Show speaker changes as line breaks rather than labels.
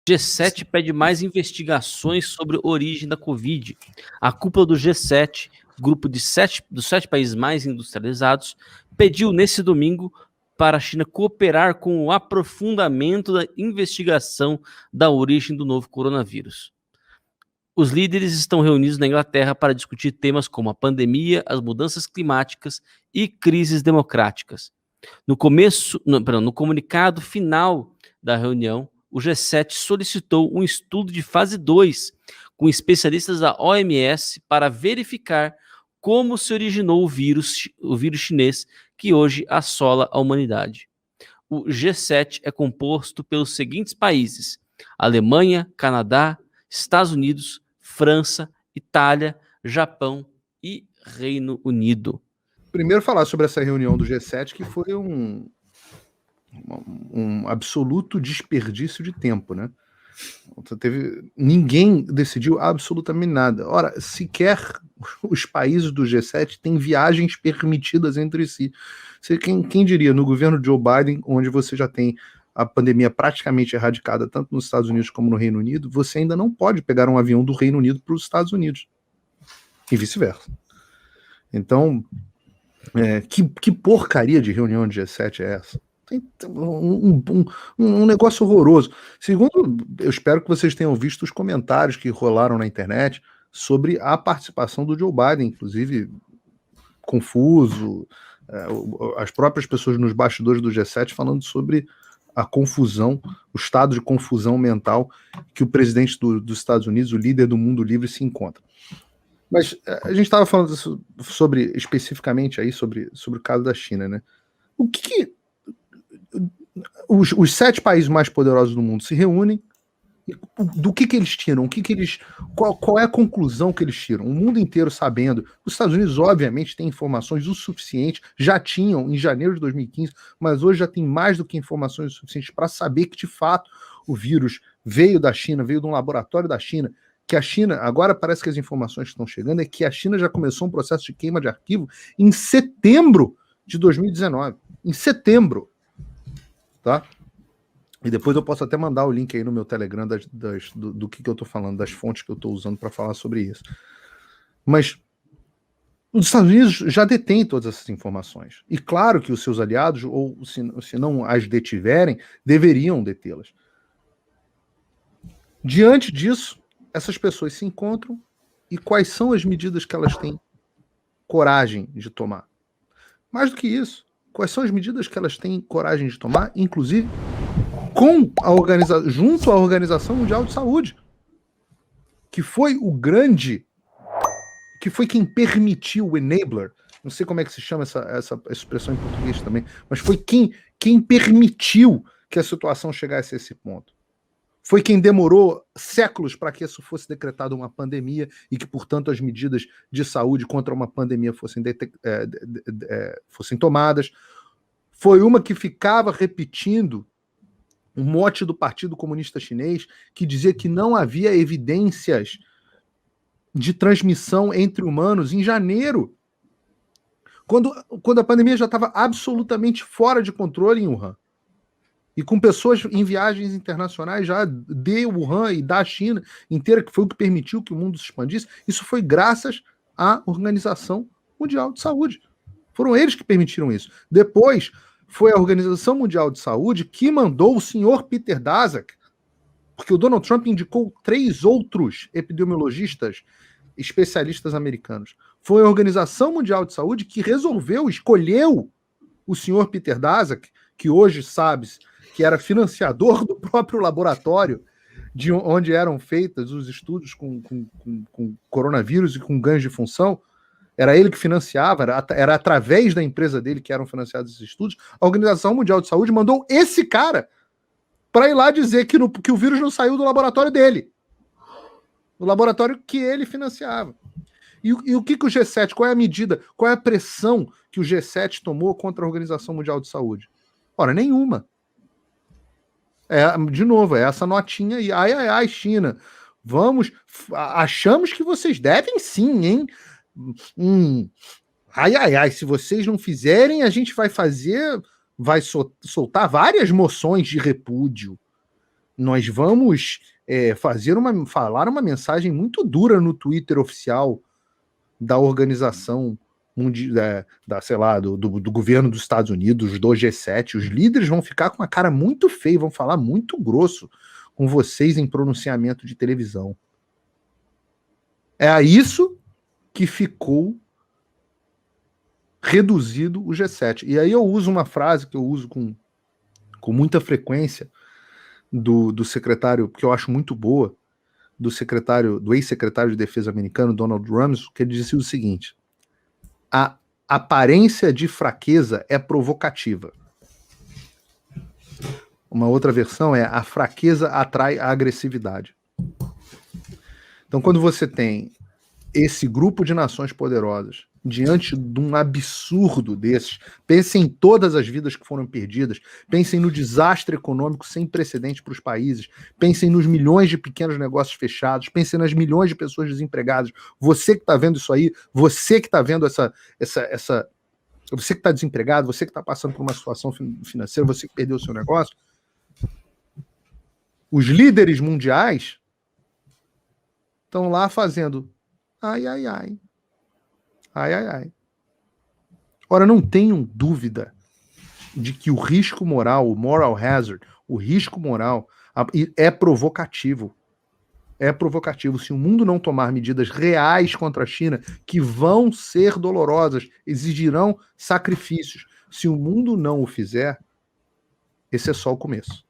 G7 pede mais investigações sobre a origem da Covid. A cúpula do G7, grupo dos 7 países mais industrializados, pediu nesse domingo para a China cooperar com o aprofundamento da investigação da origem do novo coronavírus. Os líderes estão reunidos na Inglaterra para discutir temas como a pandemia, as mudanças climáticas e crises democráticas. No comunicado final da reunião, o G7 solicitou um estudo de fase 2 com especialistas da OMS para verificar como se originou o vírus chinês que hoje assola a humanidade. O G7 é composto pelos seguintes países: Alemanha, Canadá, Estados Unidos, França, Itália, Japão e Reino Unido.
Primeiro falar sobre essa reunião do G7, que foi um absoluto desperdício de tempo, né? Ninguém decidiu absolutamente nada. Ora, sequer os países do G7 têm viagens permitidas entre si. Quem diria, no governo Joe Biden, onde você já tem a pandemia praticamente erradicada, tanto nos Estados Unidos como no Reino Unido, você ainda não pode pegar um avião do Reino Unido para os Estados Unidos. E vice-versa. Então, que porcaria de reunião de G7 é essa? Tem um negócio horroroso. Segundo, eu espero que vocês tenham visto os comentários que rolaram na internet sobre a participação do Joe Biden, inclusive confuso, as próprias pessoas nos bastidores do G7 falando sobre a confusão, o estado de confusão mental que o presidente dos Estados Unidos, o líder do mundo livre, se encontra. Mas a gente estava falando sobre, especificamente aí, sobre o caso da China, né? O que os 7 países mais poderosos do mundo se reúnem, do que eles tiram? Qual é a conclusão que eles tiram? O mundo inteiro sabendo. Os Estados Unidos, obviamente, têm informações o suficiente, já tinham em janeiro de 2015, mas hoje já tem mais do que informações suficientes para saber que, de fato, o vírus veio da China, veio de um laboratório da China, que a China, agora parece que as informações que estão chegando é que a China já começou um processo de queima de arquivo em setembro de 2019. Em setembro. Tá? E depois eu posso até mandar o link aí no meu Telegram do que eu tô falando, das fontes que eu tô usando para falar sobre isso. Mas os Estados Unidos já detêm todas essas informações. E claro que os seus aliados, ou se não as detiverem, deveriam detê-las. Diante disso, essas pessoas se encontram e quais são as medidas que elas têm coragem de tomar? Mais do que isso, quais são as medidas que elas têm coragem de tomar, inclusive junto à Organização Mundial de Saúde, que foi quem permitiu o enabler, não sei como é que se chama essa expressão em português também, mas foi quem permitiu que a situação chegasse a esse ponto. Foi quem demorou séculos para que isso fosse decretado uma pandemia e que, portanto, as medidas de saúde contra uma pandemia fossem tomadas. Foi uma que ficava repetindo o mote do Partido Comunista Chinês, que dizia que não havia evidências de transmissão entre humanos em janeiro, quando a pandemia já estava absolutamente fora de controle em Wuhan. E com pessoas em viagens internacionais já de Wuhan e da China inteira, que foi o que permitiu que o mundo se expandisse. Isso foi graças à Organização Mundial de Saúde. Foram eles que permitiram isso. Depois, foi a Organização Mundial de Saúde que mandou o senhor Peter Daszak, porque o Donald Trump indicou 3 outros epidemiologistas especialistas americanos. Foi a Organização Mundial de Saúde que escolheu o senhor Peter Daszak, que hoje sabe que era financiador do próprio laboratório de onde eram feitos os estudos com coronavírus e com ganhos de função. Era ele que financiava, era através da empresa dele que eram financiados esses estudos. A Organização Mundial de Saúde mandou esse cara para ir lá dizer que o vírus não saiu do laboratório dele. Do laboratório que ele financiava. E o que o G7, qual é a medida, qual é a pressão que o G7 tomou contra a Organização Mundial de Saúde? Ora, nenhuma. De novo, é essa notinha aí. Ai, China. Achamos que vocês devem sim, hein? Se vocês não fizerem, a gente vai soltar várias moções de repúdio. nós vamos falar uma mensagem muito dura no Twitter oficial da organização sei lá, do governo dos Estados Unidos, do G7. Os líderes vão ficar com uma cara muito feia, vão falar muito grosso com vocês em pronunciamento de televisão. É a isso que ficou reduzido o G7. E aí eu uso uma frase que eu uso com muita frequência do secretário, que eu acho muito boa, do ex-secretário de Defesa americano, Donald Rumsfeld, que ele disse o seguinte: a aparência de fraqueza é provocativa. Uma outra versão é: a fraqueza atrai a agressividade. Então, quando você tem esse grupo de nações poderosas diante de um absurdo desses, pensem em todas as vidas que foram perdidas, pensem no desastre econômico sem precedente para os países, pensem nos milhões de pequenos negócios fechados, pensem nas milhões de pessoas desempregadas. Você que está vendo isso aí, você que está vendo você que está desempregado, você que está passando por uma situação financeira, você que perdeu o seu negócio, os líderes mundiais estão lá fazendo ai, ai, ai. Ai, ai, ai. Ora, não tenham dúvida de que o risco moral, o moral hazard, o risco moral é provocativo. É provocativo. Se o mundo não tomar medidas reais contra a China, que vão ser dolorosas, exigirão sacrifícios. Se o mundo não o fizer, esse é só o começo.